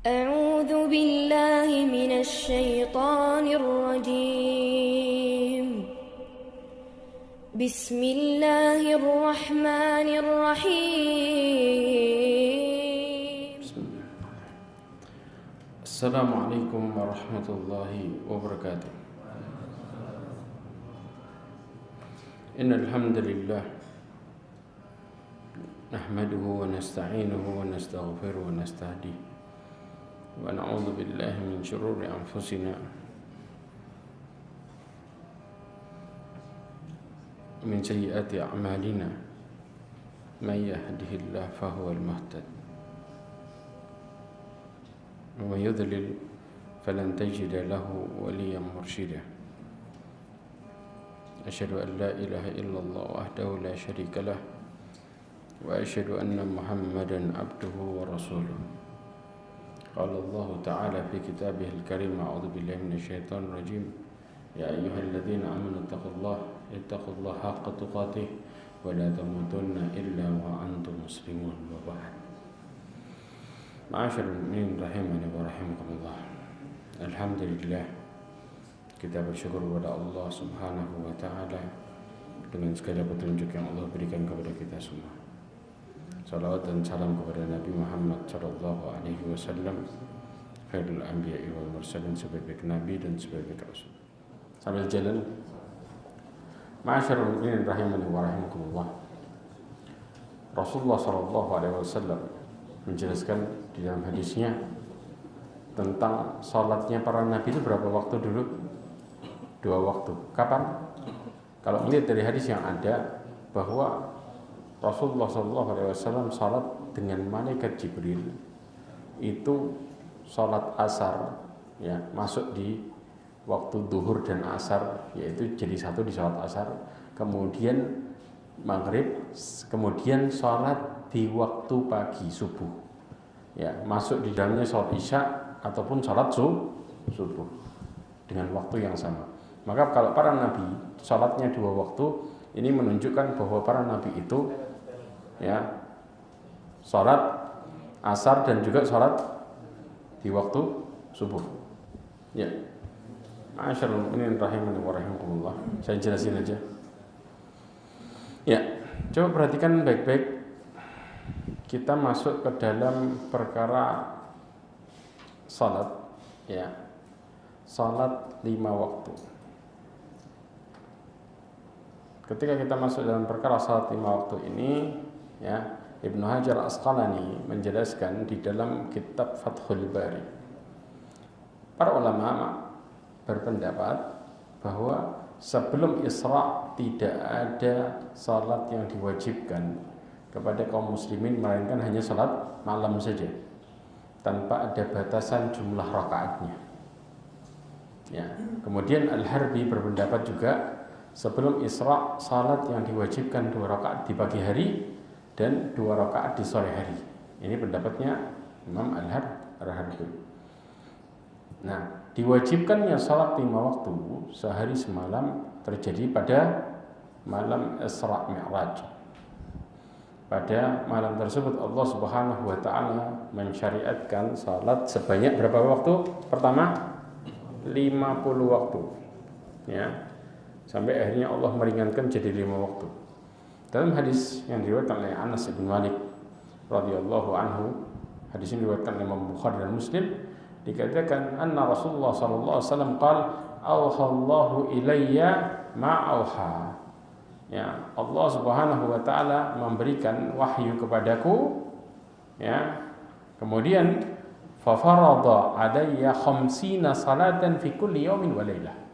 أعوذ بالله من الشيطان الرجيم بسم الله الرحمن الرحيم السلام عليكم ورحمة الله وبركاته. إن الحمد لله نحمده ونستعينه ونستغفره ونستهديه ونعوذ بالله من شرور أنفسنا ومن سيئات أعمالنا من يهده الله فهو المهتد ومن يضلل فلن تجد له وليا مرشدا. أشهد أن لا إله إلا الله وحده لا شريك له وأشهد أن محمدا عبده ورسوله. قال الله تعالى في كتابه الكريم: أعوذ بالله من الشيطان الرجيم. يا أيها الذين آمنوا اتقوا الله حق تقاته ولا تموتن إلا وأنتم مسلمون. وبعد. Ma'asyarul mu'minin rahimani wa rahimakumullah. Alhamdulillah, kita bersyukur kepada Allah Subhanahu wa taala dengan segala petunjuk yang Allah berikan kepada kita semua. Salawat dan salam kepada Nabi Muhammad sallallahu alaihi wasallam, khairul anbiya'i wal mursalin, sebaik-baik nabi dan sebaik-baik rasul. Sambil jalan, ma'asyarul mu'minin rahimani wa rahimakumullah. Rasulullah sallallahu alaihi wasallam menjelaskan di dalam hadisnya tentang salatnya para nabi itu berapa waktu dulu? 2 waktu. Kapan? Kalau melihat dari hadis yang ada bahwa Rasulullah SAW salat dengan malaikat Jibril itu salat asar, ya, masuk di waktu duhur dan asar, yaitu jadi satu di salat asar, kemudian maghrib, kemudian salat di waktu pagi subuh, ya, masuk di dalamnya salat isya ataupun salat subuh dengan waktu yang sama. Maka kalau para nabi salatnya 2 waktu, ini menunjukkan bahwa para nabi itu, ya, salat asar dan juga salat di waktu subuh. Ya, ma'asyarul mu'minin rahimani wa rahimakumullah. Saya jelasin aja. Ya, coba perhatikan baik-baik. Kita masuk ke dalam perkara salat, ya, salat 5 waktu. Ketika kita masuk dalam perkara salat 5 waktu ini, ya, Ibnu Hajar Asqalani menjelaskan di dalam kitab Fathul Bari. Para ulama berpendapat bahwa sebelum Isra tidak ada salat yang diwajibkan kepada kaum muslimin melainkan hanya salat malam saja tanpa ada batasan jumlah rakaatnya. Ya. Kemudian Al-Harbi berpendapat juga sebelum Isra salat yang diwajibkan 2 rakaat di pagi hari dan 2 rakaat di sore hari. Ini pendapatnya Imam Al-Harbi. Nah, diwajibkannya salat 5 waktu sehari semalam terjadi pada malam Isra Mi'raj. Pada malam tersebut Allah Subhanahu wa taala mensyariatkan salat sebanyak berapa waktu? Pertama 50 waktu. Ya. Sampai akhirnya Allah meringankan jadi 5 waktu. Dalam hadis yang diriwayatkan oleh Anas bin Malik radhiyallahu anhu, hadis ini diriwayatkan oleh Imam Bukhari dan Muslim, dikatakan anna Rasulullah sallallahu alaihi wasallam qala auhallahu ilayya ma auha. Ya, Allah Subhanahu wa taala memberikan wahyu kepadaku, ya. Kemudian fa farada alayya 50 salatan fi kulli yawmin wa lailah.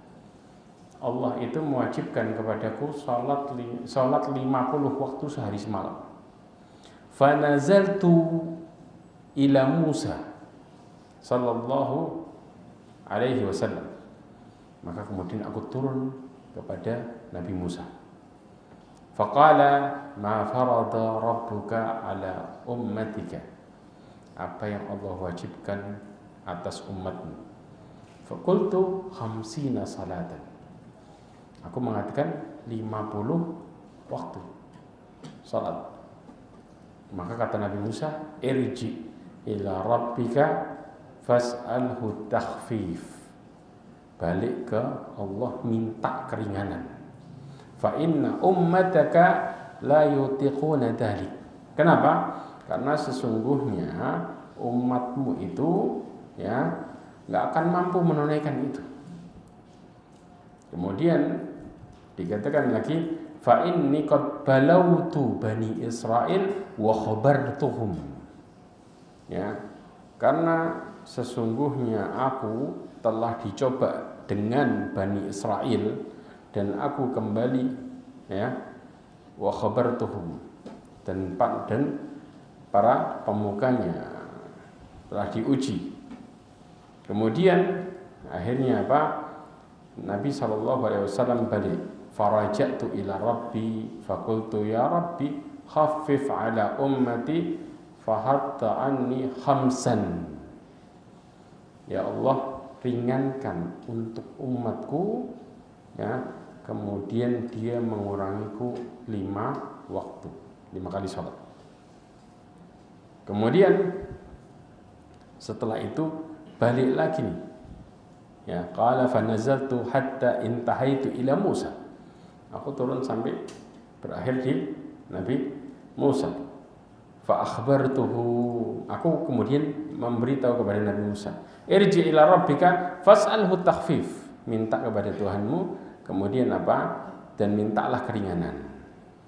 Allah itu mewajibkan kepadaku salat 50 waktu sehari semalam. Fa nazaltu ila Musa sallallahu alaihi wasallam. Maka kemudian aku turun kepada Nabi Musa. Faqala ma farada rabbuka ala ummatika. Apa yang Allah wajibkan atas umatmu? Faqultu 50 salatan. Aku mengatakan 50 waktu salat. Maka kata Nabi Musa, irji ila rabbika fas'alhu takhfif. Balik ke Allah, minta keringanan. Fa inna ummataka la yutiquna dzalik. Kenapa? Karena sesungguhnya umatmu itu ya nggak akan mampu menunaikan itu. Kemudian dikatakan lagi, fa inni qad balautu bani Israil wa khabartuhum. Ya, karena sesungguhnya aku telah dicoba dengan Bani Israel dan aku kembali ya wa khabartuhum dan para pemukanya telah diuji. Kemudian akhirnya apa? Nabi SAW balik, faraja'tu ila rabbi faqultu ya rabbi khaffif ala ummati fahatta anni khamsan. Ya Allah, ringankan untuk umatku ya, kemudian dia mengurangiku 5 waktu, 5 kali sholat. Kemudian setelah itu balik lagi nih ya, qala fa nazaltu hatta intahaitu ila Musa. Aku turun sampai berakhir di Nabi Musa. Fa akhbartuhu, aku kemudian memberitahu kepada Nabi Musa, irji ila rabbika fas'alhu takhfif, minta kepada Tuhanmu, kemudian apa? Dan mintalah keringanan.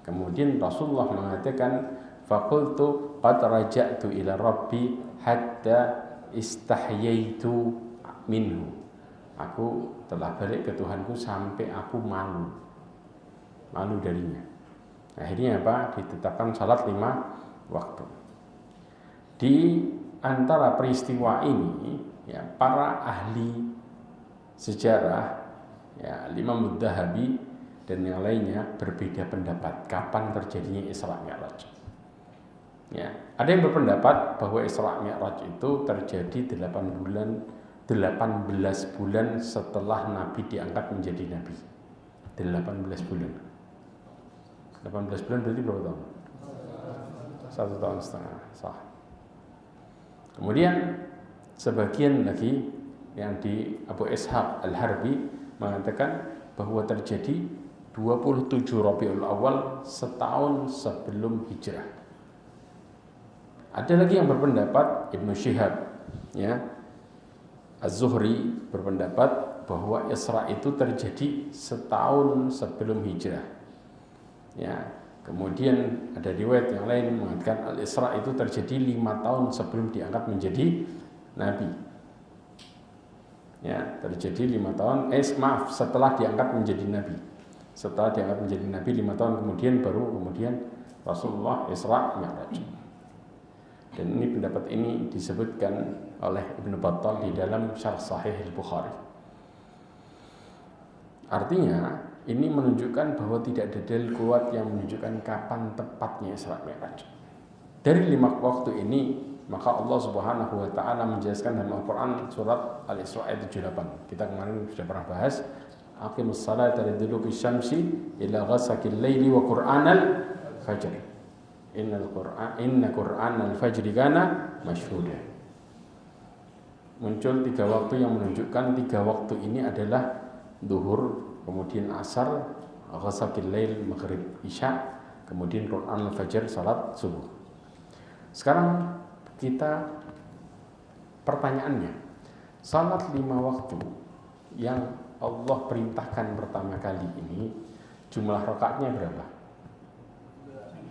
Kemudian Rasulullah mengatakan, faqultu qad raja'tu ila rabbi hatta istahyaitu minhu. Aku telah balik ke Tuhanku sampai aku malu darinya. Akhirnya apa? Ditetapkan salat 5 waktu. Di antara peristiwa ini ya, para ahli sejarah ya, Imam Mudzahabi dan yang lainnya berbeda pendapat kapan terjadinya Isra Mi'raj. Ya, ada yang berpendapat bahwa Isra Mi'raj itu terjadi 18 bulan setelah Nabi diangkat menjadi Nabi. 18 bulan. 18 bulan berarti berapa tahun? 1,5 tahun. Sah. Kemudian sebagian lagi yang di Abu Ishaq Al-Harbi mengatakan bahwa terjadi 27 Rabiul Awal, setahun sebelum hijrah. Ada lagi yang berpendapat, Ibnu Syihab ya, Az-Zuhri berpendapat bahwa Isra itu terjadi setahun sebelum hijrah. Ya, kemudian ada riwayat yang lain mengatakan Al-Isra itu terjadi 5 tahun sebelum diangkat menjadi Nabi. Ya, terjadi 5 tahun, setelah diangkat menjadi Nabi. Setelah diangkat menjadi Nabi 5 tahun kemudian baru Rasulullah Isra Mi'raj. Dan ini pendapat ini disebutkan oleh Ibnu Battal di dalam Syarh Sahih Al-Bukhari. Artinya ini menunjukkan bahwa tidak ada dalil kuat yang menunjukkan kapan tepatnya Isra Mi'raj. Dari 5 waktu ini, maka Allah Subhanahu wa taala menjelaskan dalam Al-Qur'an surat Al-Isra ayat 78. Kita kemarin sudah pernah bahas, aqimus salata liduluki syamsi ila ghasaqil laili wa qur'anal fajr. Inna qur'anal fajri kana masyhuda. Muncul 3 waktu yang menunjukkan 3 waktu ini adalah zuhur, kemudian asar, ghasaqil lail, maghrib, isya, kemudian Qur'an al-fajr, salat subuh. Sekarang kita pertanyaannya, salat 5 waktu yang Allah perintahkan pertama kali ini jumlah rakaatnya berapa?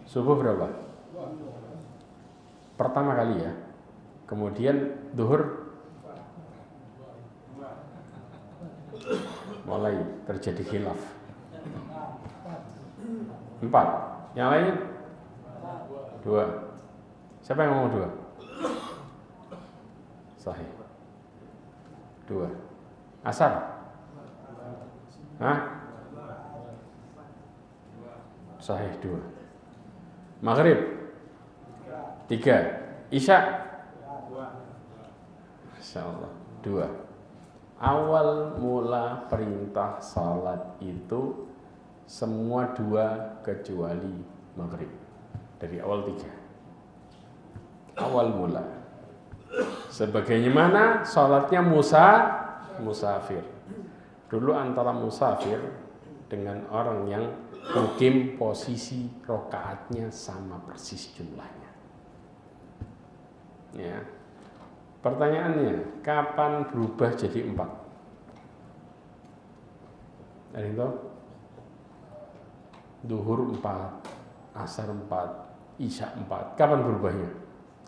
Subuh berapa? Pertama kali ya. Kemudian zuhur mulai terjadi khilaf. 4. Yang lain 2. Siapa yang ngomong 2? Sahih. 2. Asar? Hah? Sahih 2. Maghrib 3. Isya Insyaallah 2. Awal mula perintah salat itu semua 2 kecuali maghrib. Dari awal 3. Awal mula. Sebagaimana sholatnya musafir. Dulu antara musafir dengan orang yang mukim posisi rokaatnya sama persis jumlahnya. Ya. Pertanyaannya, kapan berubah jadi 4? Ada yang tahu? Duhur 4, asar 4, isya 4. Kapan berubahnya?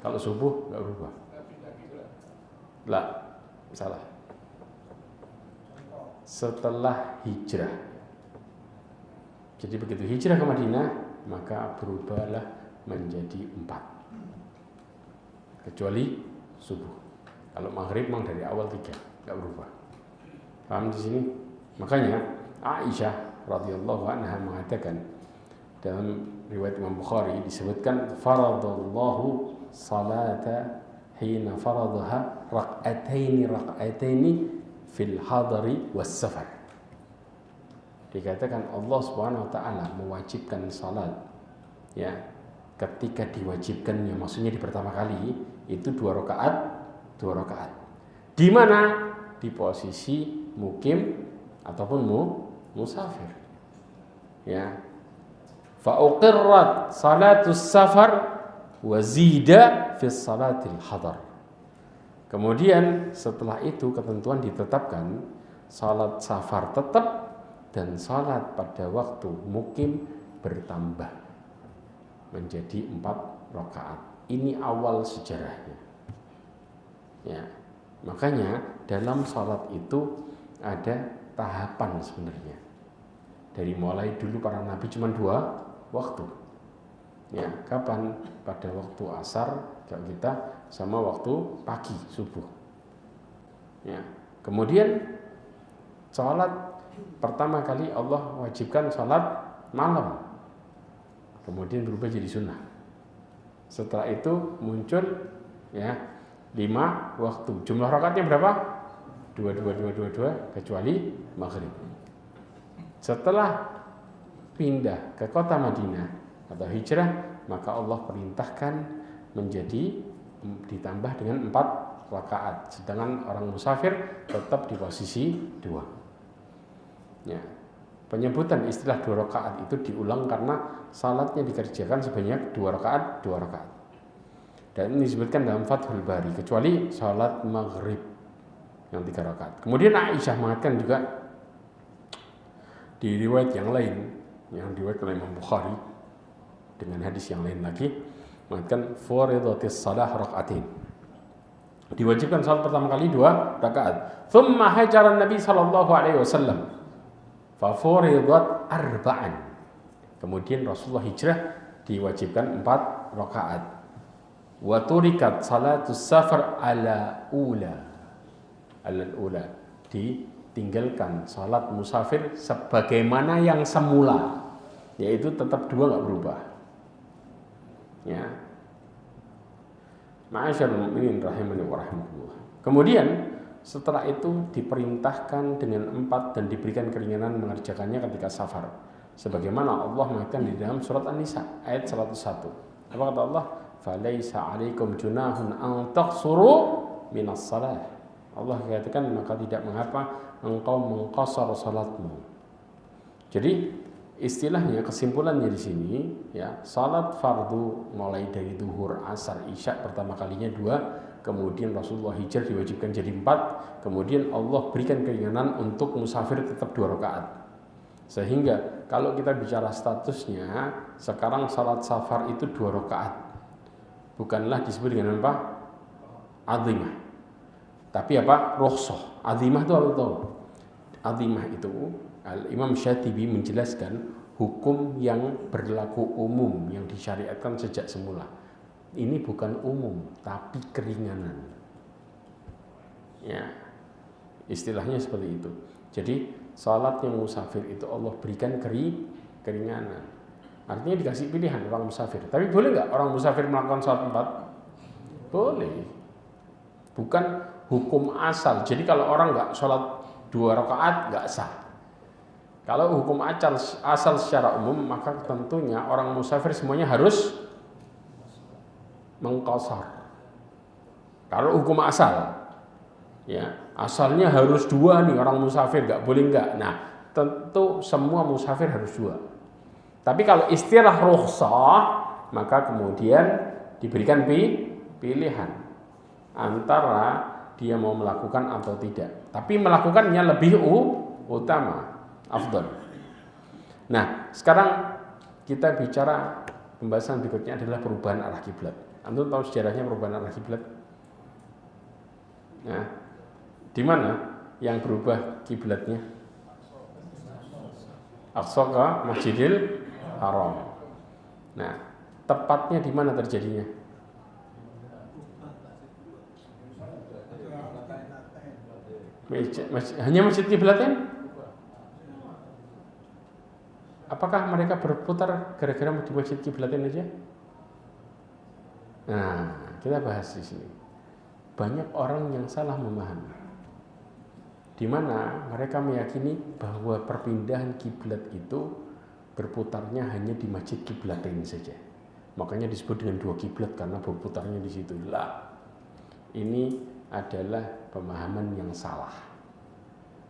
Kalau subuh nggak berubah. Lah, salah. Setelah hijrah. Jadi begitu hijrah ke Madinah, maka berubahlah menjadi 4. Kecuali subuh. Kalau maghrib memang dari awal 3, nggak berubah. Paham di sini? Makanya Aisyah radhiyallahu anha mengatakan dalam riwayat Imam Bukhari disebutkan faradallahu salata hina faradaha rak'ataini fil hadari was safar. Dikatakan Allah Subhanahu wa taala mewajibkan salat ya ketika diwajibkannya, maksudnya di pertama kali itu 2 rakaat. Di mana? Di posisi mukim ataupun musafir. Ya. Fa uqirrat salatus safar wa zida fi salatil hadar. Kemudian setelah itu ketentuan ditetapkan, salat safar tetap dan salat pada waktu mukim bertambah menjadi 4 rakaat. Ini awal sejarahnya. Ya. Makanya dalam salat itu ada tahapan sebenarnya. Dari mulai dulu para nabi cuma 2 waktu. Ya, kapan? Pada waktu asar kalau kita sama waktu pagi subuh. Ya. Kemudian salat pertama kali Allah wajibkan salat malam. Kemudian berubah jadi sunnah. Setelah itu muncul ya 5 waktu. Jumlah rakaatnya berapa? 2 kecuali maghrib. Setelah pindah ke kota Madinah atau hijrah, maka Allah perintahkan menjadi ditambah dengan 4 rakaat. Sedangkan orang musafir tetap di posisi 2. Ya. Penyebutan istilah 2 rakaat itu diulang karena salatnya dikerjakan sebanyak 2 rakaat. Dan ini disebutkan dalam Fathul Bari, kecuali salat maghrib yang 3 rakaat. Kemudian Aisyah mengatakan juga di riwayat yang lain, yang diriwayatkan oleh Imam Bukhari dengan hadis yang lain lagi, mengatakan furidatis salah rakaatin. Diwajibkan salat pertama kali 2 rakaat. Thumma hajara Nabi sallallahu alaihi wasallam fa furidat 4. Kemudian Rasulullah hijrah diwajibkan 4 rakaat. Wa turikat salatus safar ala ula. Ditinggalkan salat musafir sebagaimana yang semula, yaitu tetap 2 enggak berubah. Ya. Ma'asyarul mu'minin rahimani wa rahimakumullah. Kemudian setelah itu diperintahkan dengan 4 dan diberikan keringanan mengerjakannya ketika safar. Sebagaimana Allah mengatakan di dalam surat An-Nisa ayat 101. Apa kata Allah? Falaisa 'alaikum junahun an taqsuru minas shalah. Allah katakan maka tidak mengapa engkau mengqasar salatmu. Jadi istilahnya, kesimpulannya di sini ya, salat fardu mulai dari zuhur, asar, isya pertama kalinya 2, kemudian Rasulullah hijrah diwajibkan jadi 4, kemudian Allah berikan keringanan untuk musafir tetap 2 rakaat. Sehingga kalau kita bicara statusnya, sekarang salat safar itu 2 rakaat. Bukanlah disebut dengan apa? Azimah. Tapi apa? Rukhsah. Azimah itu apa tahu? Azimah itu Imam Syatibi menjelaskan hukum yang berlaku umum yang disyariatkan sejak semula. Ini bukan umum, tapi keringanan. Ya, istilahnya seperti itu. Jadi salat yang musafir itu Allah berikan keringanan. Artinya dikasih pilihan orang musafir. Tapi boleh nggak orang musafir melakukan salat 4? Boleh. Bukan hukum asal. Jadi kalau orang nggak salat 2 rakaat nggak sah. Kalau hukum asal secara umum, maka tentunya orang musafir semuanya harus mengqasar. Kalau hukum asal, ya asalnya harus 2 nih orang musafir, nggak boleh nggak. Nah, tentu semua musafir harus 2. Tapi kalau istilah rukhsah, maka kemudian diberikan pilihan antara dia mau melakukan atau tidak. Tapi melakukannya lebih utama, afdal. Nah, sekarang kita bicara pembahasan berikutnya adalah perubahan arah kiblat. Antum tahu sejarahnya perubahan arah kiblat? Nah, di mana yang berubah kiblatnya? Aqsa ke Masjidil Haram. Nah, tepatnya di mana terjadinya? Hanya Masjid Kiblatain? Apakah mereka berputar gara-gara di Masjid Kiblatain aja? Nah, kita bahas di sini. Banyak orang yang salah memahami, di mana mereka meyakini bahwa perpindahan kiblat itu berputarnya hanya di Masjid Kiblatain saja. Makanya disebut dengan 2 kiblat karena berputarnya di situ. Lah, ini adalah pemahaman yang salah.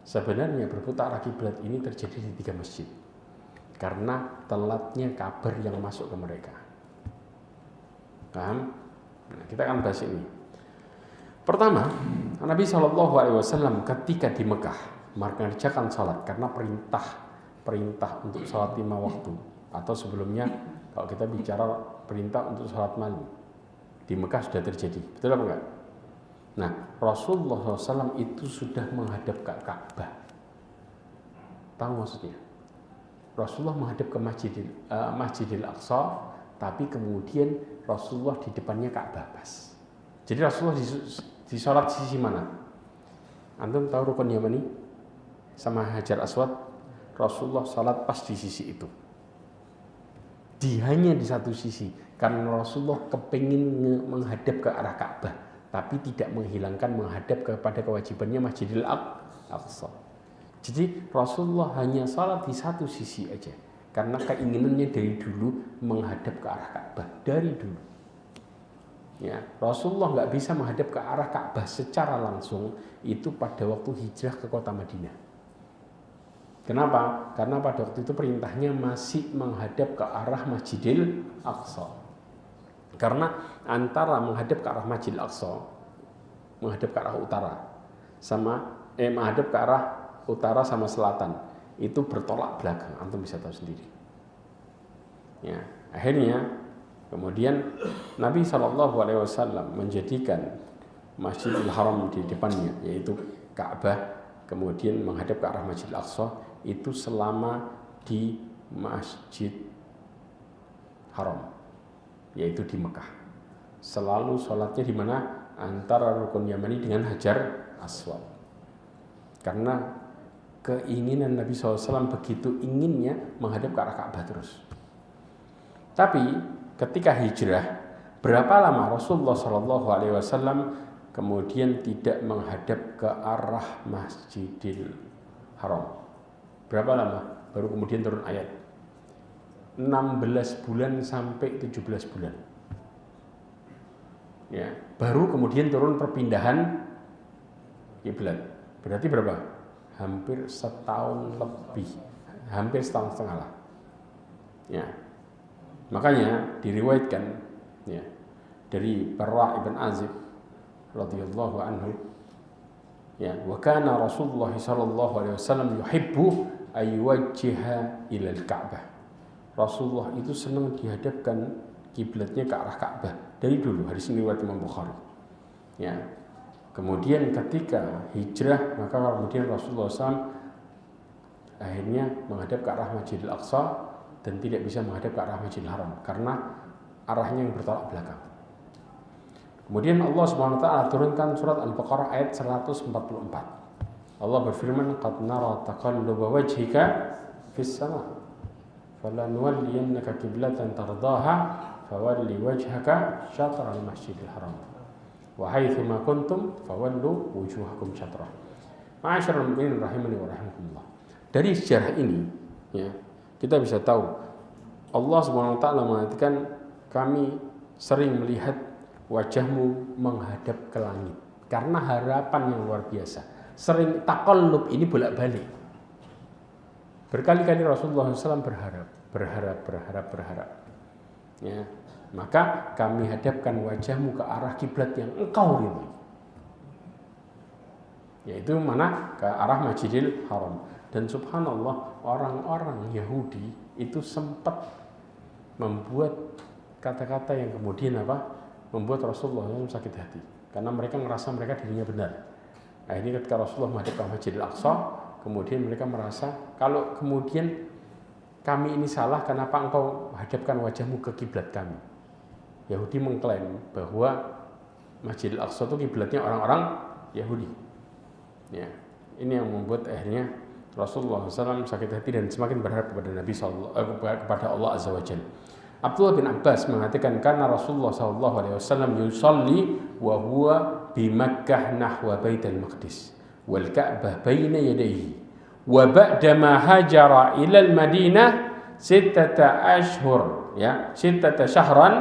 Sebenarnya berputar arah kiblat ini terjadi di 3 masjid karena telatnya kabar yang masuk ke mereka. Paham? Nah, kita akan bahas ini. Pertama, Nabi SAW ketika di Mekah mengerjakan salat karena perintah untuk salat 5 waktu, atau sebelumnya kalau kita bicara perintah untuk salat malam di Mekah sudah terjadi, betul apa enggak? Nah, Rasulullah SAW itu sudah menghadap ke Ka'bah. Tahu maksudnya? Rasulullah menghadap ke Masjidil Aqsa, tapi kemudian Rasulullah di depannya Ka'bah pas. Jadi Rasulullah di sholat sisi mana? Antum tahu rukun Yamani sama Hajar Aswad? Rasulullah sholat pas di sisi itu. Hanya di satu sisi, karena Rasulullah kepingin menghadap ke arah Ka'bah, tapi tidak menghilangkan menghadap kepada kewajibannya Masjidil Aqsa. Jadi Rasulullah hanya sholat di satu sisi aja, karena keinginannya dari dulu menghadap ke arah Ka'bah dari dulu. Ya, Rasulullah nggak bisa menghadap ke arah Ka'bah secara langsung itu pada waktu hijrah ke kota Madinah. Kenapa? Karena pada waktu itu perintahnya masih menghadap ke arah Masjidil Aqsa. Karena antara menghadap ke arah Masjidil Aqsa, menghadap ke arah utara, menghadap ke arah utara sama selatan, itu bertolak belakang. Antum bisa tahu sendiri. Ya, akhirnya kemudian Nabi SAW menjadikan Masjidil Haram di depannya, yaitu Ka'bah, kemudian menghadap ke arah Masjidil Aqsa, itu selama di Masjid Haram, yaitu di Mekah. Selalu sholatnya di mana? Antara rukun Yamani dengan Hajar Aswad. Karena keinginan Nabi SAW begitu inginnya menghadap ke arah Ka'bah terus. Tapi ketika hijrah, berapa lama Rasulullah SAW kemudian tidak menghadap ke arah Masjidil Haram? Berapa lama? Baru kemudian turun ayat 16 bulan sampai 17 bulan. Ya, baru kemudian turun perpindahan kiblat. Berarti berapa? Hampir setahun lebih, hampir setahun setengah lah. Ya, makanya diriwayatkan ya dari Barra ibn Azib radhiyallahu anhu, ya, wa kana Rasulullah sallallahu alaihi wasallam yuhibbu ayyuwajjiha ila al-Ka'bah. Rasulullah itu senang dihadapkan kiblatnya ke arah Ka'bah dari dulu. Hadis ini riwayat Imam Bukhari. Ya. Kemudian ketika hijrah, maka kemudian Rasulullah SAW akhirnya menghadap ke arah Masjidil Aqsa dan tidak bisa menghadap ke arah Masjidil Haram karena arahnya yang bertolak belakang. Kemudian Allah Subhanahu wa taala turunkan surat Al-Baqarah ayat 144. Allah berfirman, "Qad nara taqalluba wajhika fis sama', falanuwalliyannaka qiblatan tardaha, fawalli wajhaka syatral masjidil haram. Wa haitsu ma kuntum fawallu wujuhakum syatrah." Ma'asyiral mu'minin rahimani wa rahimakumullah. Dari sejarah ini, ya, kita bisa tahu Allah Subhanahu wa taala mengatakan, kami sering melihat wajahmu menghadap ke langit. Karena harapan yang luar biasa. Sering taqallub ini bolak-balik. Berkali-kali Rasulullah SAW berharap. Ya, maka kami hadapkan wajahmu ke arah kiblat yang engkau ridhoi. Yaitu mana? Ke arah Masjidil Haram. Dan subhanallah, orang-orang Yahudi itu sempat membuat kata-kata yang kemudian membuat Rasulullah SAW sakit hati. Karena mereka merasa mereka dirinya benar. Akhirnya ketika Rasulullah menghadap ke Masjidil Aqsa, kemudian mereka merasa kalau kemudian kami ini salah, kenapa engkau hadapkan wajahmu ke kiblat kami? Yahudi mengklaim bahwa Masjidil Aqsa itu kiblatnya orang-orang Yahudi. Ya, ini yang membuat akhirnya Rasulullah SAW sakit hati dan semakin berharap kepada kepada Allah Azza wa Jalla. Abdullah bin Abbas mengatakan karena Rasulullah SAW yusalli wa huwa bi Makkah nahwa Baitul Maqdis wal Ka'bah baina yadayhi wa ba'da ma hajara ila al-Madinah 6 ashhur ya 6 syahran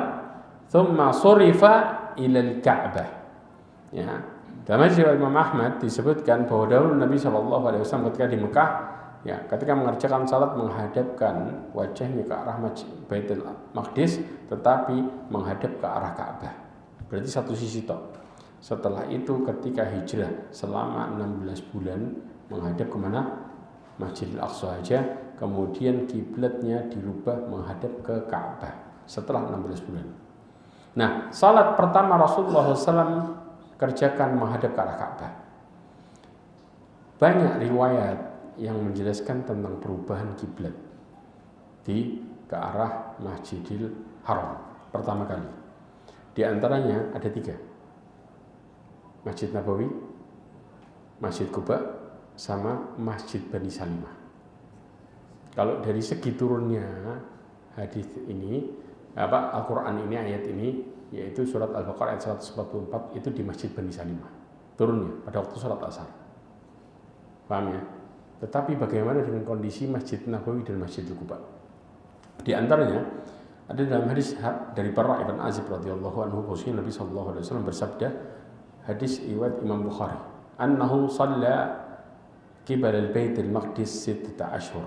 thumma surifa ila al-Ka'bah. Ya, dalam riwayat Imam Ahmad disebutkan bahwa dahulu Nabi SAW ketika di Mekah, ya, ketika mengerjakan salat menghadapkan wajahnya ke arah Baitul Maqdis, tetapi menghadap ke arah Ka'bah. Berarti satu sisi tok. Setelah itu ketika hijrah selama 16 bulan menghadap kemana? Masjidil Aqsa aja. Kemudian kiblatnya dirubah menghadap ke Ka'bah setelah 16 bulan. Nah, salat pertama Rasulullah SAW kerjakan menghadap ke arah Ka'bah. Banyak riwayat yang menjelaskan tentang perubahan kiblat ke arah Masjidil Haram pertama kali. Di antaranya ada 3. Masjid Nabawi, Masjid Quba, sama Masjid Bani Salimah. Kalau dari segi turunnya hadis ini, Al-Quran ini, ayat ini, yaitu surat Al-Baqarah ayat 144 itu di Masjid Bani Salimah. Turunnya pada waktu sholat asar. Paham ya? Tetapi bagaimana dengan kondisi Masjid Nabawi dan Masjid Quba? Di antaranya ada dalam hadis dari Barra ibn Azib radhiyallahu anhu bahwa Nabi sallallahu alaihi wasallam bersabda, hadis riwayat Imam Bukhari, annahu shalla qibala al-Bait al-Maqdis 6 ashhur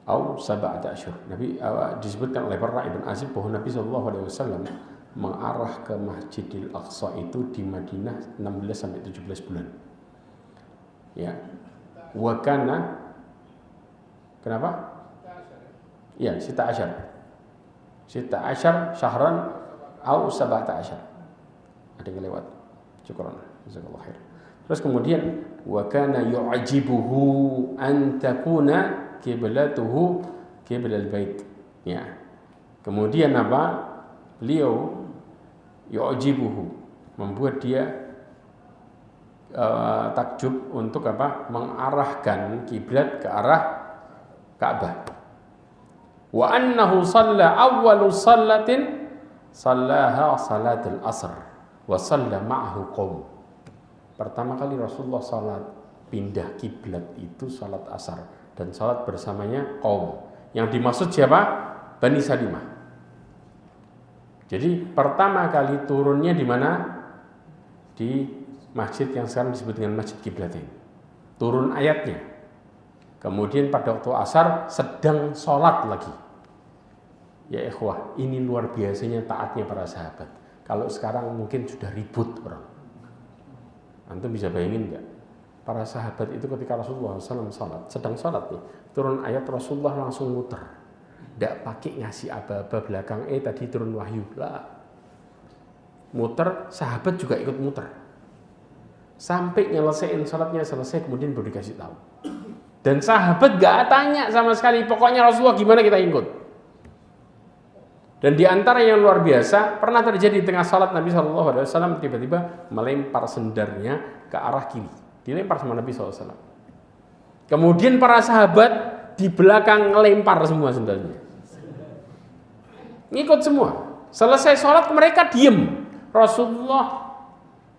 atau 7 ashhur. Nabi disebutkan oleh Barra ibn Azib bahwa Nabi sallallahu alaihi wasallam mengarah ke Masjidil Aqsa itu di Madinah 16 sampai 17 bulan. Ya. Wa kana kenapa? Ya, 16 syahran atau 17. Ada yang lewat. Syukran. Jazakallahu khair. Terus kemudian wa kana yu'jibuhu an takuna qiblatuhu qiblal bait. Ya. Kemudian apa? Beliau yu'jibuhu, membuat dia takjub untuk mengarahkan kiblat ke arah Ka'bah. Wa annahu shalla awwalu shallatin shallaha salatul asr wa shalla ma'ahu qaum. Pertama kali Rasulullah salat pindah kiblat itu salat asar dan salat bersamanya qaum. Yang dimaksud siapa? Bani Salimah. Jadi pertama kali turunnya di mana? Di masjid yang sekarang disebut dengan Masjid Kiblatain. Turun ayatnya. Kemudian pada waktu asar sedang sholat lagi. Ya ikhwah, ini luar biasanya taatnya para sahabat. Kalau sekarang mungkin sudah ribut orang. Antum bisa bayangin enggak? Para sahabat itu ketika Rasulullah SAW sholat, sedang sholat nih, turun ayat Rasulullah langsung muter. Tidak pakai ngasih aba-aba belakang, tadi turun wahyu. Lah. Muter, sahabat juga ikut muter. Sampai nyelesain sholatnya selesai, kemudian baru dikasih tahu. Dan sahabat gak tanya sama sekali, pokoknya Rasulullah gimana kita ikut. Dan di antara yang luar biasa, pernah terjadi di tengah sholat Nabi SAW tiba-tiba melempar sendarnya ke arah kiri. Dilempar sama Nabi SAW. Kemudian para sahabat di belakang ngelempar semua sendarnya. Ngikut semua. Selesai sholat mereka diem. Rasulullah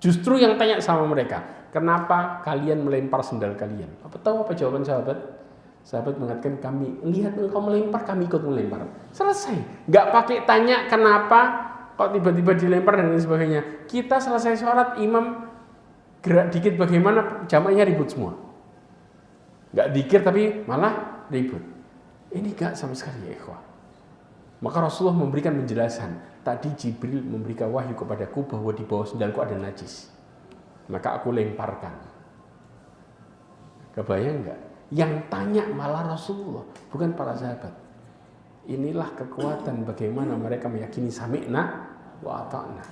justru yang tanya sama mereka, kenapa kalian melempar sendal kalian? Apa tahu apa jawaban sahabat? Sahabat mengatakan, kami lihat engkau melempar, kami ikut melempar. Selesai. Gak pakai tanya kenapa kok tiba-tiba dilempar dan lain sebagainya. Kita selesai sholat, imam gerak dikit bagaimana, jamaahnya ribut semua. Nggak dikir tapi malah ribut. Ini nggak sama sekali ya ikhwah. Maka Rasulullah memberikan penjelasan. Tadi Jibril memberikan wahyu kepadaku bahwa di bawah sendalku ada najis. Maka aku lemparkan. Kebayang nggak? Yang tanya malah Rasulullah, bukan para sahabat. Inilah kekuatan bagaimana mereka meyakini sami'na wa ata'na.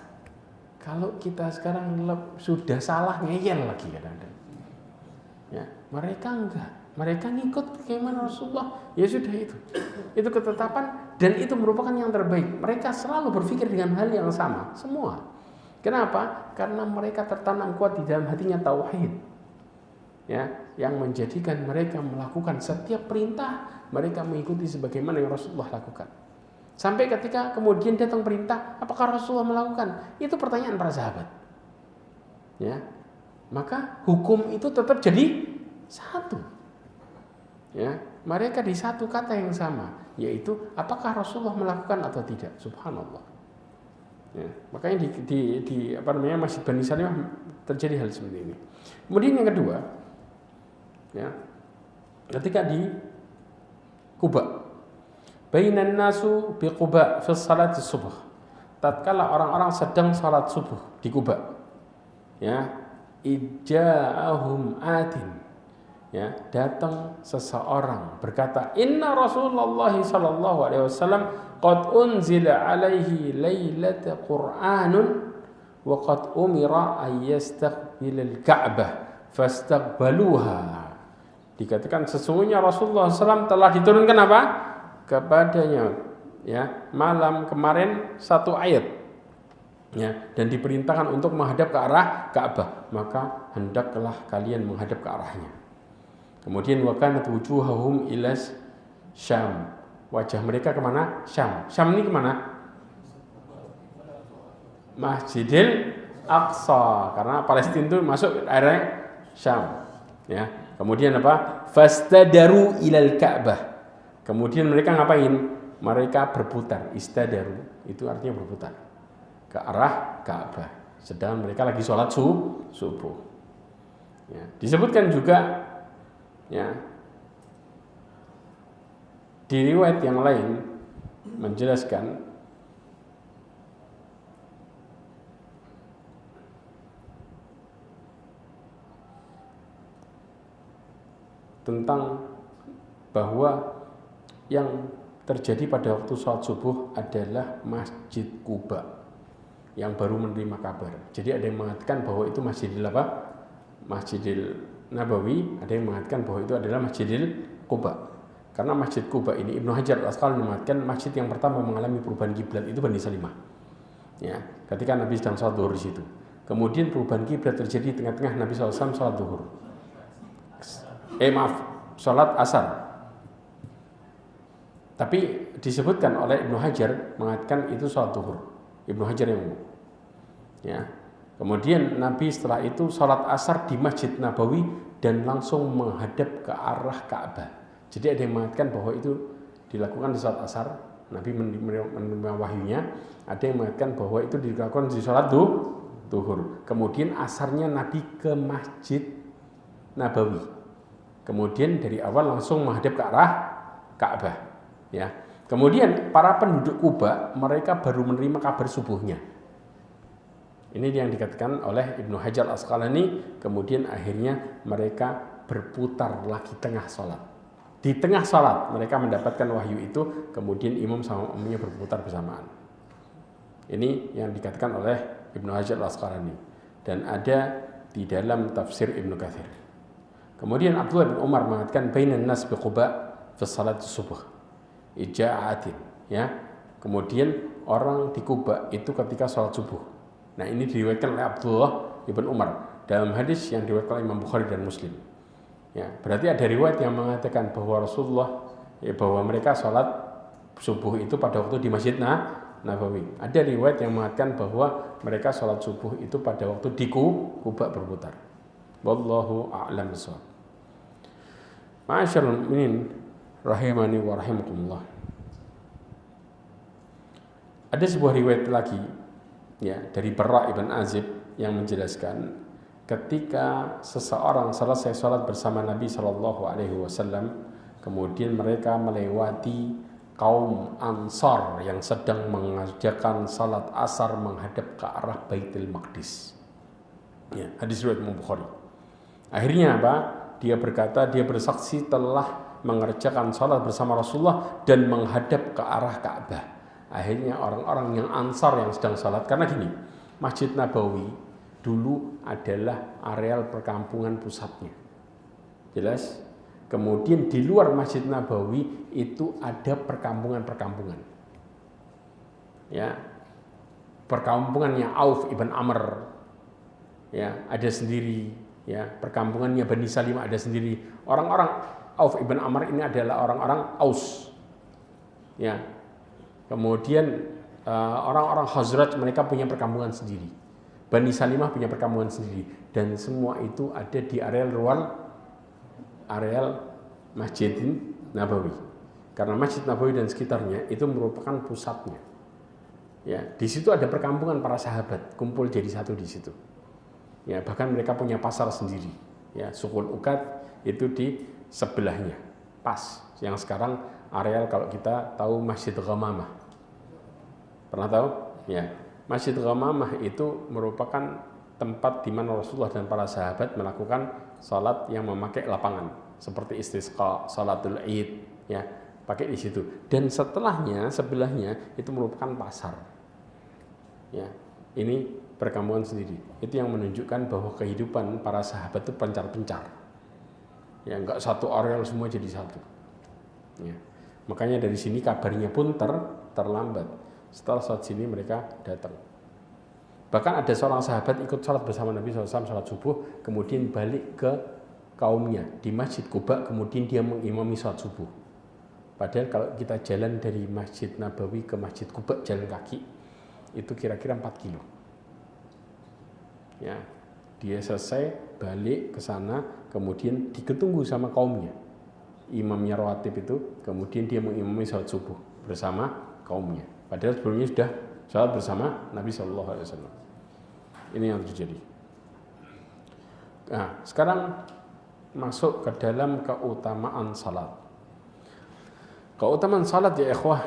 Kalau kita sekarang sudah salah ngeyel lagi kadang-kadang. Ya, mereka enggak. Mereka ngikut bagaimana Rasulullah. Ya sudah itu. Itu ketetapan dan itu merupakan yang terbaik. Mereka selalu berpikir dengan hal yang sama, semua. Kenapa? Karena mereka tertanam kuat di dalam hatinya tauhid. Ya, yang menjadikan mereka melakukan setiap perintah mereka mengikuti sebagaimana yang Rasulullah lakukan. Sampai ketika kemudian datang perintah, apakah Rasulullah melakukan? Itu pertanyaan para sahabat. Ya, maka hukum itu tetap jadi satu. Ya, mereka di satu kata yang sama, yaitu apakah Rasulullah melakukan atau tidak. Subhanallah. Ya, makanya di Masjid Bani Salimah terjadi hal seperti ini. Kemudian yang kedua, ya, ketika di Quba, bainan nasu bi Quba fi salati subuh. Tatkala orang-orang sedang salat subuh di Quba, ya, ija'ahum atin. Ya, datang seseorang berkata, "Inna Rasulullah sallallahu alaihi wasallam qad unzila alaihi lailata Qur'anun wa qad umira ay yastaqbilal Ka'bah fastaqbaluha." Dikatakan sesungguhnya Rasulullah SAW telah diturunkan apa? Kepadanya, ya, malam kemarin satu ayat, ya, dan diperintahkan untuk menghadap ke arah Ka'bah, maka hendaklah kalian menghadap ke arahnya. Kemudian wa kanat wujuhahum ila Syam. Wajah mereka kemana? Syam. Syam ini kemana? Masjidil Aqsa, karena Palestina itu masuk area Syam. Ya. Kemudian apa? Fastadaru ilal Ka'bah. Kemudian mereka ngapain? Mereka berputar. Istadaru itu artinya berputar ke arah Ka'bah. Sedang mereka lagi sholat subuh. Ya. Disebutkan juga, ya, di riwayat yang lain menjelaskan tentang bahwa yang terjadi pada waktu sholat subuh adalah Masjid Quba yang baru menerima kabar. Jadi ada yang mengatakan bahwa itu Masjidil apa? Masjidil Nabawi, ada yang mengatakan bahwa itu adalah Masjidil Quba. Karena Masjid Quba ini Ibnu Hajar Al-Asqalani mengatakan masjid yang pertama mengalami perubahan kiblat itu Bani Salimah. Ya, ketika Nabi sedang sholat zuhur di situ. Kemudian perubahan kiblat terjadi di tengah-tengah Nabi SAW sholat zuhur. Sholat asar. Tapi disebutkan oleh Ibnu Hajar mengatakan itu sholat zuhur. Ibnu Hajar yang ngomong. Ya. Kemudian Nabi setelah itu sholat asar di Masjid Nabawi dan langsung menghadap ke arah Ka'bah. Jadi ada yang mengatakan bahwa itu dilakukan di sholat asar, Nabi menerima wahyunya. Ada yang mengatakan bahwa itu dilakukan di sholat zuhur. Kemudian asarnya Nabi ke Masjid Nabawi. Kemudian dari awal langsung menghadap ke arah Ka'bah. Ya. Kemudian para penduduk Quba mereka baru menerima kabar subuhnya. Ini yang dikatakan oleh Ibnu Hajar Al-Asqalani. Kemudian akhirnya mereka berputar lagi tengah sholat. Di tengah sholat mereka mendapatkan wahyu itu. Kemudian imam sama umumnya berputar bersamaan. Ini yang dikatakan oleh Ibnu Hajar Al-Asqalani. Dan ada di dalam tafsir Ibnu Katsir. Kemudian Abdullah bin Umar mengatakan bainan nas bi Quba fi salat subuh ija'atin, ya. Kemudian orang di Quba itu ketika sholat subuh. Nah, ini diriwayatkan oleh Abdullah bin Umar dalam hadis yang diriwayatkan oleh Imam Bukhari dan Muslim. Ya, berarti ada riwayat yang mengatakan bahwa Rasulullah, ya, bahwa mereka sholat subuh itu pada waktu di Masjid Nabawi. Ada riwayat yang mengatakan bahwa mereka sholat subuh itu pada waktu di Quba berputar. Wallahu a'lam bishawab. Ma'asyiral mu'minin rahimani wa rahimakumullah. Ada sebuah riwayat lagi ya, dari Bara ibn Azib yang menjelaskan ketika seseorang selesai sholat bersama Nabi Shallallahu Alaihi Wasallam, kemudian mereka melewati kaum Ansar yang sedang mengerjakan salat asar menghadap ke arah Baitul Maqdis. Ya, hadis riwayat Imam Bukhari. Akhirnya apa? Dia berkata, dia bersaksi telah mengerjakan salat bersama Rasulullah dan menghadap ke arah Ka'bah. Akhirnya orang-orang yang Ansar yang sedang salat, karena gini, Masjid Nabawi dulu adalah areal perkampungan pusatnya. Jelas? Kemudian di luar Masjid Nabawi itu ada perkampungan-perkampungan. Ya. Perkampungannya Auf ibn Amr, ya, ada sendiri, ya, perkampungannya Bani Salimah ada sendiri. Orang-orang Auf ibn Amr ini adalah orang-orang Aus. Ya. Kemudian orang-orang Khazraj mereka punya perkampungan sendiri. Bani Salimah punya perkampungan sendiri, dan semua itu ada di areal Masjid Nabawi. Karena Masjid Nabawi dan sekitarnya itu merupakan pusatnya. Ya, di situ ada perkampungan para sahabat, kumpul jadi satu di situ. Ya, bahkan mereka punya pasar sendiri. Ya, Sukul Ukad itu di sebelahnya, pas. Yang sekarang areal kalau kita tahu Masjid Ghamamah. Pernah tahu? Ya, Masjid Ghamamah itu merupakan tempat di mana Rasulullah dan para sahabat melakukan salat yang memakai lapangan, seperti istisqa, salatul Id, ya, pakai di situ. Dan setelahnya, sebelahnya itu merupakan pasar. Ya, ini perkampungan sendiri. Itu yang menunjukkan bahwa kehidupan para sahabat itu pencar-pencar. Ya, enggak satu areal semua jadi satu. Ya. Makanya dari sini kabarnya pun terlambat. Setelah saat sini mereka datang. Bahkan ada seorang sahabat ikut sholat bersama Nabi SAW, sholat subuh, kemudian balik ke kaumnya di Masjid Quba, kemudian dia mengimami sholat subuh. Padahal kalau kita jalan dari Masjid Nabawi ke Masjid Quba jalan kaki, itu kira-kira 4 kilo. Ya, dia selesai balik ke sana, kemudian ditunggu sama kaumnya. Imamnya rawatib itu, kemudian dia mengimami sholat subuh bersama kaumnya. Padahal sebelumnya sudah sholat bersama Nabi SAW. Ini yang terjadi. Nah, sekarang masuk ke dalam keutamaan salat. Keutamaan salat ya ikhwah,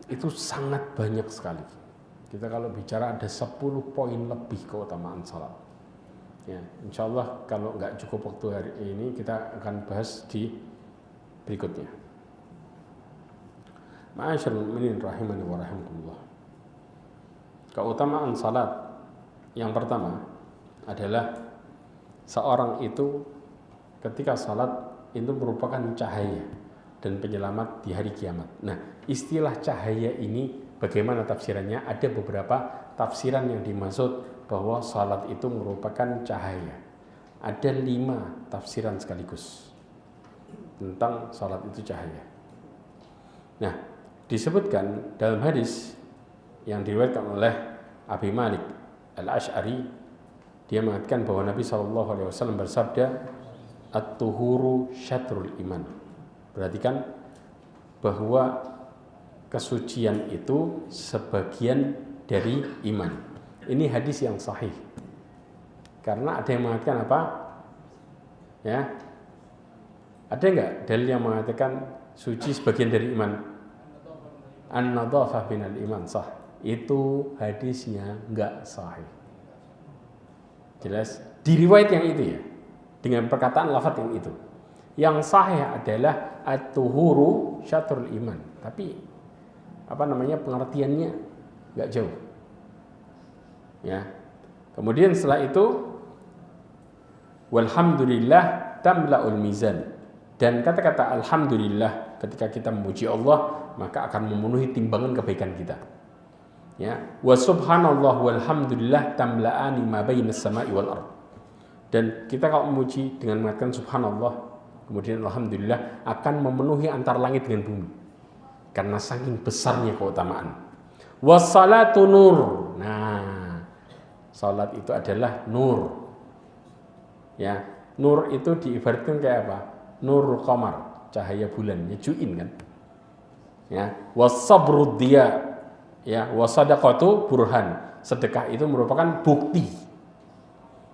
itu sangat banyak sekali. Kita kalau bicara ada 10 poin lebih keutamaan salat. Ya, insya Allah kalau nggak cukup waktu hari ini kita akan bahas di berikutnya. Ma'asyiral mu'minin rahimani wa rahimakumullah. Keutamaan salat yang pertama adalah seorang itu ketika salat itu merupakan cahaya dan penyelamat di hari kiamat. Nah, istilah cahaya ini bagaimana tafsirannya? Ada beberapa tafsiran yang dimaksud bahwa salat itu merupakan cahaya. Ada 5 tafsiran sekaligus tentang salat itu cahaya. Nah, disebutkan dalam hadis yang diriwayatkan oleh Abi Malik Al-Asy'ari, dia mengatakan bahwa Nabi SAW bersabda, at-tuhuru syatrul iman. Perhatikan bahwa kesucian itu sebagian dari iman. Ini hadis yang sahih. Karena ada yang mengatakan apa? Ya, ada enggak dalil yang mengatakan suci sebagian dari iman? An-nadhafah minal iman sah. Itu hadisnya enggak sahih. Jelas di riwayat yang itu ya, dengan perkataan lafaz yang itu. Yang sahih adalah at-tuhuru syatrul iman. Tapi pengertiannya enggak jauh. Ya. Kemudian setelah itu walhamdulillah tamla'ul mizan. Dan kata-kata alhamdulillah ketika kita memuji Allah maka akan memenuhi timbangan kebaikan kita. Ya, wa subhanallah walhamdulillah tamla'ani ma bainas sama'i wal ard. Dan kita kalau memuji dengan mengatakan subhanallah kemudian alhamdulillah akan memenuhi antara langit dengan bumi. Karena saking besarnya keutamaan. Wassalatu nur. Nah, salat itu adalah nur. Ya, nur itu diibaratkan kayak apa? Nur qamar, cahaya bulan, nyejuin kan? Ya, wasabrud dia, ya, wasadaqatu burhan. sedekah itu merupakan bukti.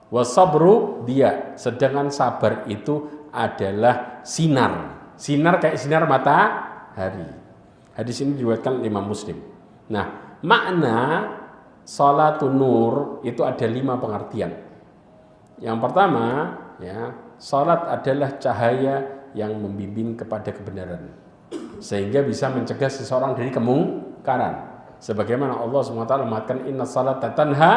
Wasabru dia, sedangkan sabar itu adalah sinar. Sinar kayak sinar matahari. Hadis ini diriwayatkan Imam Muslim. Nah, makna salatun nur itu ada 5 pengertian. Yang pertama, ya, salat adalah cahaya yang membimbing kepada kebenaran, sehingga bisa mencegah seseorang dari kemungkaran. Sebagaimana Allah SWT mengatakan inna salata tanha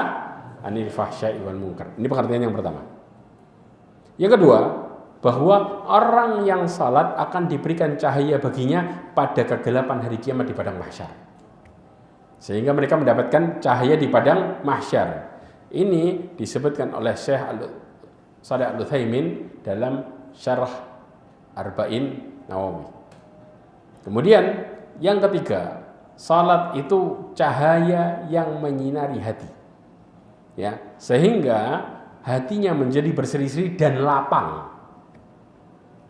anil fahsya'i wal munkar. Ini pengertian yang pertama. Yang kedua, bahwa orang yang salat akan diberikan cahaya baginya pada kegelapan hari kiamat di padang mahsyar, sehingga mereka mendapatkan cahaya di padang mahsyar. Ini disebutkan oleh Syekh Shalih Al-Utsaimin dalam Syarah Arba'in Nawawi. Kemudian yang ketiga, salat itu cahaya yang menyinari hati, ya, sehingga hatinya menjadi berseri-seri dan lapang,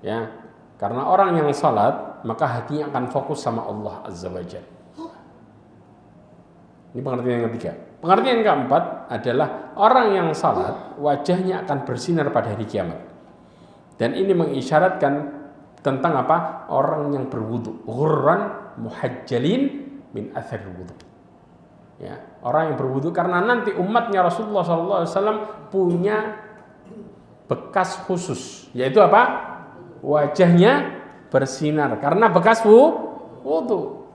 ya, karena orang yang salat maka hatinya akan fokus sama Allah Azza wa Jalla. Ini pengertian yang ketiga. Pengertian yang keempat adalah orang yang salat wajahnya akan bersinar pada hari kiamat, dan ini mengisyaratkan tentang apa? Orang yang berwudu, ghurran muhajjalin min athar wudu. Ya, orang yang berwudu karena nanti umatnya Rasulullah SAW punya bekas khusus, yaitu apa? Wajahnya bersinar karena bekas wudu.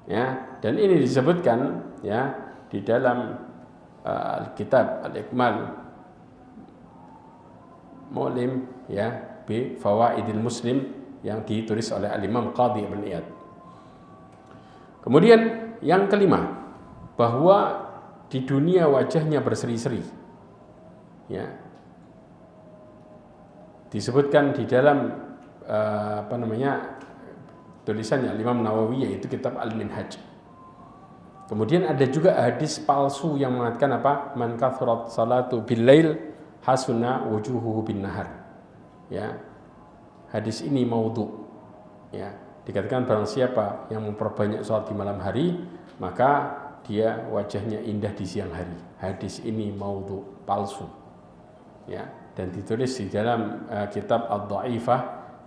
Ya, dan ini disebutkan ya di dalam kitab Al-Ikmal Mu'lim ya bi Fawaidil Muslim yang ditulis oleh Al-Imam Qadhi Ibn Iyad. Kemudian yang kelima, bahwa di dunia wajahnya berseri-seri, ya, disebutkan di dalam tulisannya Imam Nawawi, yaitu kitab Al-Minhaj. Kemudian ada juga hadis palsu yang mengatakan apa? Man kathurat salatu bil lail hasuna wujuhuhu bin nahar. Ya. Hadis ini maudhu. Ya. Dikatakan barang siapa yang memperbanyak salat di malam hari, maka dia wajahnya indah di siang hari. Hadis ini maudhu, palsu. Ya, dan ditulis di dalam kitab Ad-Dha'ifah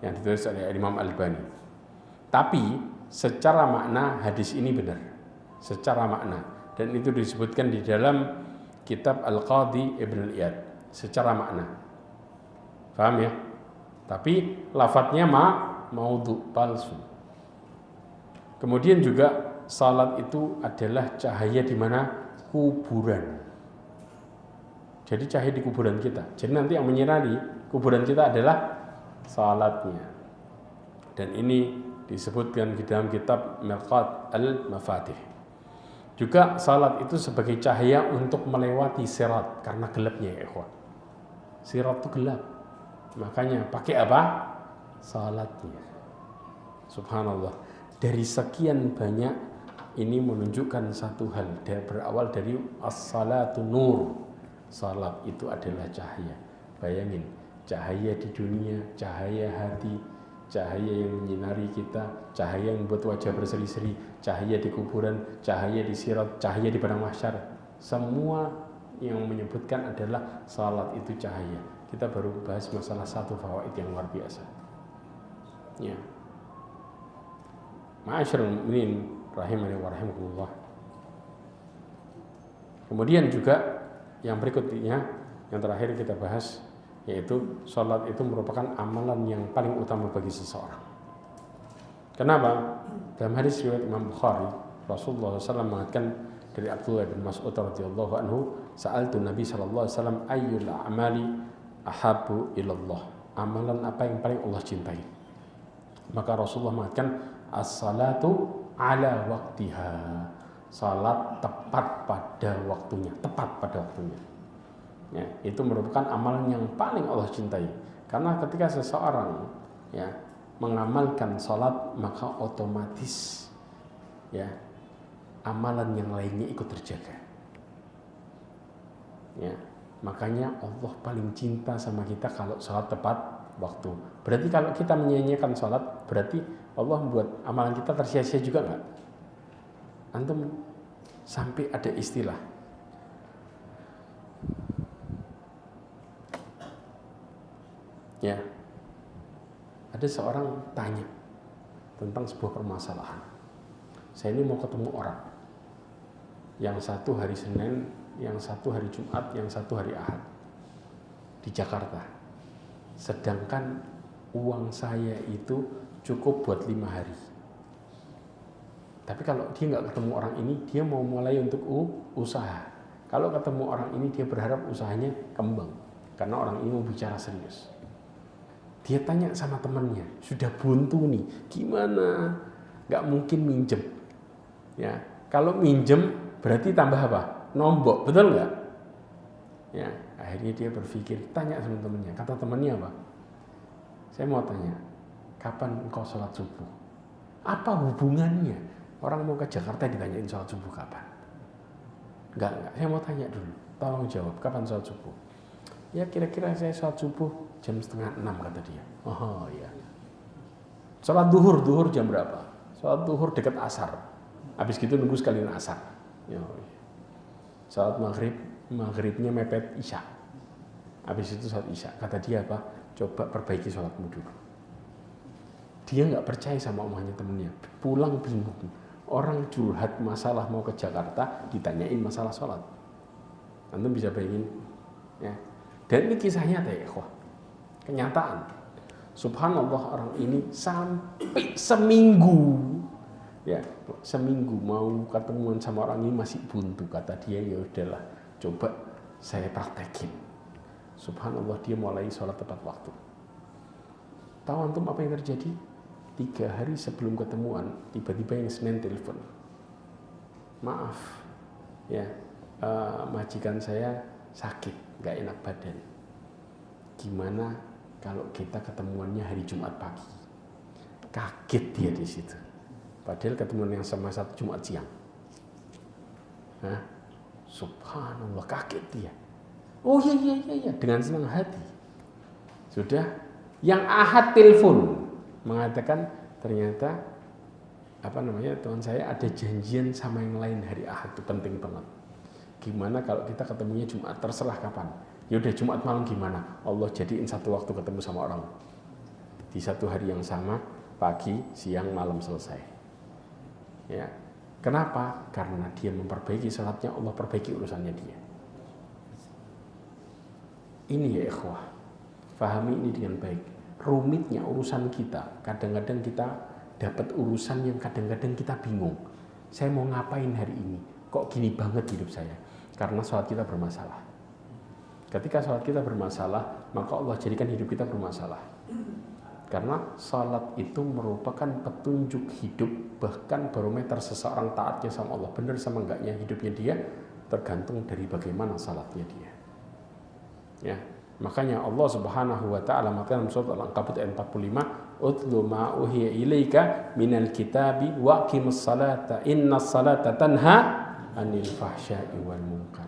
yang ditulis oleh Imam Albani. Tapi secara makna hadis ini benar. Secara makna, dan itu disebutkan di dalam kitab Al-Qadhi Ibn Iyad secara makna. Paham ya? Tapi lafadznya maudhu, palsu. Kemudian juga salat itu adalah cahaya di mana? Kuburan. Jadi cahaya di kuburan kita. Jadi nanti yang menyinari kuburan kita adalah salatnya. Dan ini disebutkan di dalam kitab Mirqat Al-Mafatih. Juga salat itu sebagai cahaya untuk melewati sirat, karena gelapnya ya ikhwan. Sirat itu gelap. Makanya pakai apa? Salatnya. Subhanallah. Dari sekian banyak, ini menunjukkan satu hal, berawal dari as-salatu nur. Salat itu adalah cahaya. Bayangin, cahaya di dunia, cahaya hati, cahaya yang menyinari kita, cahaya yang membuat wajah berseri-seri, cahaya di kuburan, cahaya di sirat, cahaya di padang mahsyar. Semua yang menyebutkan adalah salat itu cahaya. Kita baru bahas masalah satu fawaid yang luar biasa. Ya. Ma'asyiral mu'minin rahimani wa rahimakumullah. Kemudian juga yang berikutnya, yang terakhir kita bahas, yaitu salat itu merupakan amalan yang paling utama bagi seseorang. Kenapa? Dalam hadis riwayat Imam Bukhari, Rasulullah SAW mengatakan dari Abdullah bin Mas'ud radhiyallahu anhu, sa'altu Nabi sallallahu alaihi wasallam ayyul a'mali ahabbu ilallah. Amalan apa yang paling Allah cintai? Maka Rasulullah mengatakan as-salatu ala waqtiha. Salat tepat pada waktunya, tepat pada waktunya. Ya, itu merupakan amalan yang paling Allah cintai. Karena ketika seseorang ya mengamalkan salat, maka otomatis ya amalan yang lainnya ikut terjaga. Ya, makanya Allah paling cinta sama kita kalau salat tepat waktu. Berarti kalau kita menyia-nyiakan salat, berarti Allah membuat amalan kita tersia-sia juga enggak? Antum Sampai ada istilah ya, ada seorang tanya tentang sebuah permasalahan. Saya ini mau ketemu orang, yang satu hari Senin, yang satu hari Jumat, yang satu hari Ahad di Jakarta. Sedangkan uang saya itu cukup buat 5 hari. Tapi kalau dia nggak ketemu orang ini, dia mau mulai untuk usaha. Kalau ketemu orang ini, dia berharap usahanya kembang, karena orang ini mau bicara serius. Dia tanya sama temannya, sudah buntu nih, gimana? Nggak mungkin minjem. Ya, kalau minjem berarti tambah apa? Nombok, betul nggak? Ya, akhirnya dia berpikir, tanya sama temannya. Kata temannya apa? Saya mau tanya, kapan engkau sholat subuh? Apa hubungannya? Orang mau ke Jakarta ditanyain sholat subuh kapan? Enggak. Saya mau tanya dulu. Tolong jawab, kapan sholat subuh? Ya kira-kira saya sholat subuh jam 5:30 kata dia. Oh iya. Sholat duhur jam berapa? Sholat duhur dekat asar. Habis gitu nunggu sekalian asar. Ya, iya. Sholat maghribnya mepet isya. Habis itu sholat isya. Kata dia apa? Coba perbaiki sholatmu dulu. Dia nggak percaya sama omongannya temennya. Pulang bingung. Orang curhat masalah mau ke Jakarta, ditanyain masalah sholat. Antum bisa bayangin, ya. Dan ini kisah nyata ya, ikhwah. Kenyataan. Subhanallah, orang ini sampai seminggu, ya, seminggu mau ketemuan sama orang ini masih buntu. Kata dia, ya udahlah, coba saya praktekin. Subhanallah, dia mulai sholat tepat waktu. Tahu antum apa yang terjadi? 3 hari sebelum ketemuan, tiba-tiba yang Senin telepon. Maaf, ya, majikan saya sakit, nggak enak badan. Gimana kalau kita ketemuannya hari Jumat pagi? Kaget dia di situ. Padahal ketemuan yang sama satu Jumat siang. Hah? Subhanallah, kaget dia. Oh iya, dengan senang hati. Sudah, yang Ahad telepon mengatakan ternyata teman saya ada janjian sama yang lain hari Ahad, itu penting banget. Gimana kalau kita ketemunya Jumat, terserah kapan. Ya udah Jumat malam gimana? Allah jadiin satu waktu ketemu sama orang. Di satu hari yang sama, pagi, siang, malam selesai. Ya. Kenapa? Karena dia memperbaiki salatnya, Allah perbaiki urusannya dia. Ini ya ikhwah. Fahami ini dengan baik. Rumitnya urusan kita, kadang-kadang kita dapat urusan yang kadang-kadang kita bingung. Saya mau ngapain hari ini? Kok gini banget hidup saya? Karena sholat kita bermasalah. Ketika sholat kita bermasalah, maka Allah jadikan hidup kita bermasalah. Karena sholat itu merupakan petunjuk hidup, bahkan barometer seseorang taatnya sama Allah, benar sama enggaknya hidupnya dia, tergantung dari bagaimana sholatnya dia. Ya. Makanya Allah Subhanahu wa taala mengatakan dalam surat Al-Ankabut ayat 45, "Utlu ma uhiya ilaika minal kitabi wa aqimus salata innas salata tanha 'anil fahsya'i wal munkar."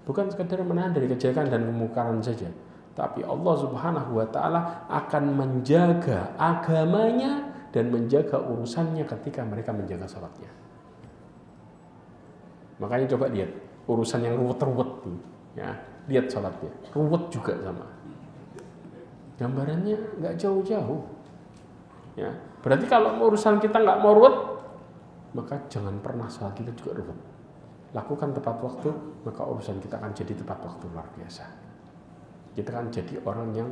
Bukan sekadar menahan dari kejelekan dan kemungkaran saja, tapi Allah Subhanahu wa taala akan menjaga agamanya dan menjaga urusannya ketika mereka menjaga salatnya. Makanya coba lihat urusan yang ruwet-ruwet tuh, ya. Lihat sholatnya, ruwet juga sama. Gambarannya nggak jauh-jauh. Ya, berarti kalau urusan kita nggak mau ruwet, maka jangan pernah sholat kita juga ruwet. Lakukan tepat waktu, maka urusan kita akan jadi tepat waktu luar biasa. Kita akan jadi orang yang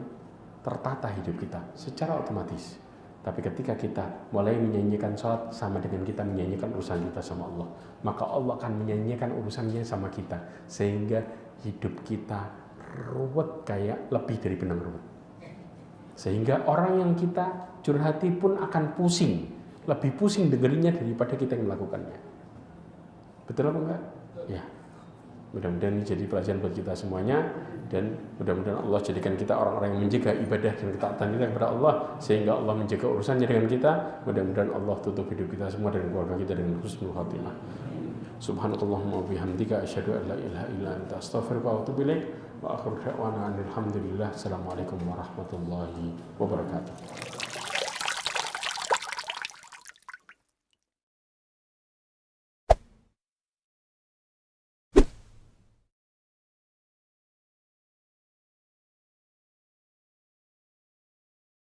tertata hidup kita secara otomatis. Tapi ketika kita mulai menyanyikan sholat sama dengan kita menyanyikan urusan kita sama Allah, maka Allah akan menyanyikan urusannya sama kita, sehingga hidup kita ruwet kayak lebih dari benang ruwet. Sehingga orang yang kita curhati pun akan pusing, lebih pusing dengerinnya daripada kita yang melakukannya. Betul apa enggak? Ya. Mudah-mudahan ini jadi pelajaran buat kita semuanya, dan mudah-mudahan Allah jadikan kita orang-orang yang menjaga ibadah dan ketaatan kita kepada Allah, sehingga Allah menjaga urusannya dengan kita. Mudah-mudahan Allah tutup hidup kita semua dan keluarga kita dengan husnul khatimah. Subhanakallahumma wa bihamdika asyhadu an la ilaha illa anta astaghfiruka wa atubu ilaik wa akhiru da'wana alhamdulillah. Assalamualaikum warahmatullahi wabarakatuh.